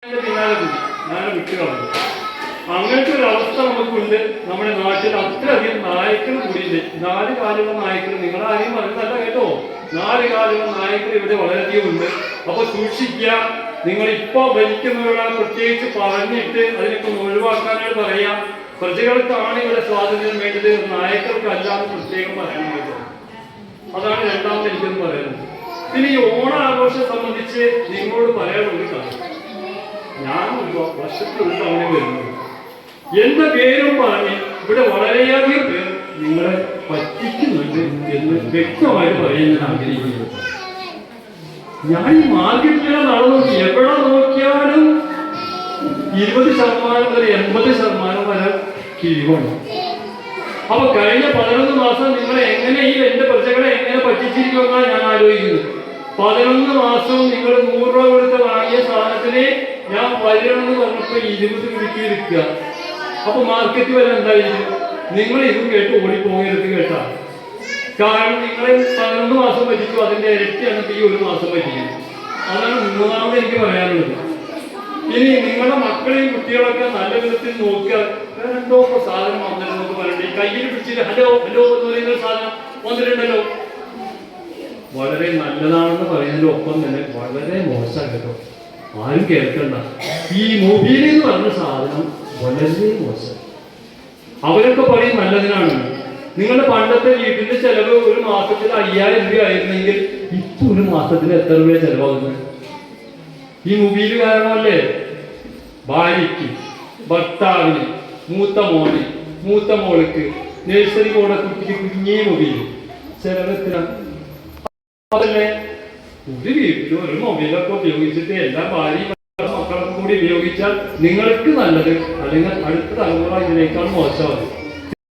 പിന്നാലെ വിട്ടുകളഞ്ഞു. അങ്ങനത്തെ ഒരു അവസ്ഥ നമുക്കുണ്ട്. നമ്മുടെ നാട്ടിൽ അത്രയധികം നായ്ക്കൾ കൂടിയില്ല. 4 കാലുള്ള നായ്ക്കൾ, നിങ്ങളാരെയും പറയുന്നതല്ല കേട്ടോ, 4 കാലുള്ള നായ്ക്കൾ ഇവിടെ വളരെയധികം ഉണ്ട്. അപ്പൊ സൂക്ഷിക്കുക. നിങ്ങൾ ഇപ്പോ ഭരിക്കുന്നവരോട് പ്രത്യേകിച്ച് പറഞ്ഞിട്ട് അതിനൊക്കെ ഒഴിവാക്കാനായിട്ട് പറയാം. പ്രജകൾക്കാണ് ഇവിടെ സ്വാതന്ത്ര്യം വേണ്ടത്, നായ്ക്കൾക്കല്ലാന്ന് പ്രത്യേകം പറയണം കേട്ടോ. അതാണ് രണ്ടാമത് എനിക്കെന്ന് പറയുന്നത്. പിന്നെ ഈ ഓണാഘോഷം സംബന്ധിച്ച് നിങ്ങളോട് പറയാനുള്ള കാര്യം, ഞാൻ വർഷത്തിൽ ഒരു തവണ വരുന്നത്, എന്റെ പേരും പറഞ്ഞ് ഇവിടെ വളരെയധികം പേർ നിങ്ങളെ പറ്റിക്കുന്നുണ്ട് എന്ന് വ്യക്തമായിട്ട് പറയാൻ ഞാൻ ആഗ്രഹിക്കുന്നു. ഞാൻ ഈ മാർക്കറ്റിലെ നടന്നു എവിടെ നോക്കിയാലും 20% മുതൽ 80% വരെ കിഴിവാണ്. അപ്പൊ കഴിഞ്ഞ 11 മാസം നിങ്ങളെ എങ്ങനെ ഈ എന്റെ പ്രജകളെ എങ്ങനെ പറ്റിച്ചിരിക്കുമെന്നാണ് ഞാൻ ആലോചിക്കുന്നത്. 11 മാസവും നിങ്ങൾ 100 രൂപ കൊടുത്ത് വാങ്ങിയ സാധനത്തിന് ഞാൻ വരണമെന്ന് പറഞ്ഞപ്പോ 20 കിട്ടിയിരിക്കുക. അപ്പൊ മാർക്കറ്റ് വില എന്തായിരിക്കും? നിങ്ങൾ ഇതും കേട്ട് ഓടിപ്പോകരുത് കേട്ടാ. കാരണം നിങ്ങളെ 11 മാസം പറ്റിച്ചു, അതിന്റെ ഇരട്ടിയാണ് ഈ 1 മാസം പറ്റിക്കുന്നത്. അതാണ് മൂന്നാമത് എനിക്ക് പറയാനുള്ളത്. ഇനി നിങ്ങളുടെ മക്കളെയും കുട്ടികളൊക്കെ നല്ല വിധത്തിൽ നോക്കുക. എന്തോ സാധനം വന്നിരുന്നൊക്കെ പറയണ്ടേ, കയ്യിൽ പിടിച്ചിട്ട് ഹലോ ഹലോ എന്ന് പറയുന്ന സാധനം വന്നിട്ടുണ്ടല്ലോ, വളരെ നല്ലതാണെന്ന് പറയുന്നതിന്റെ ഒപ്പം തന്നെ വളരെ മോശം കേട്ടോ. ആരും കേൾക്കണ്ട. ഈ മൊബൈൽ എന്ന് പറഞ്ഞ സാധനം വളരെ മോശം. അവരൊക്കെ പറയും നല്ലതിനാണ്. നിങ്ങളുടെ പണ്ടത്തെ വീട്ടിന്റെ ചെലവ് ഒരു മാസത്തിൽ 5000 രൂപ ആയിരുന്നെങ്കിൽ ഇപ്പൊ ഒരു മാസത്തിൽ എത്ര രൂപ ചെലവാകുന്നത്? ഈ മൊബൈൽ കാരണമല്ലേ? ഭാര്യയ്ക്ക്, ഭർത്താവിന്, മൂത്ത മോന്, മൂത്ത മോൾക്ക്, നഴ്സറി പോണ കുട്ടിക്ക് കുഞ്ഞേ മൊബൈൽ ചെലവെത്ര? അതല്ലേ ഒരു വീട്ടിൽ ഒരു മൊബൈലൊക്കെ ഉപയോഗിച്ചിട്ട് എല്ലാ ഭാര്യയും മക്കളൊക്കെ കൂടി ഉപയോഗിച്ചാൽ നിങ്ങൾക്ക് നല്ലത്, അല്ലെങ്കിൽ അടുത്ത തലമുറ ഇതിനേക്കാൾ മോശമാകും.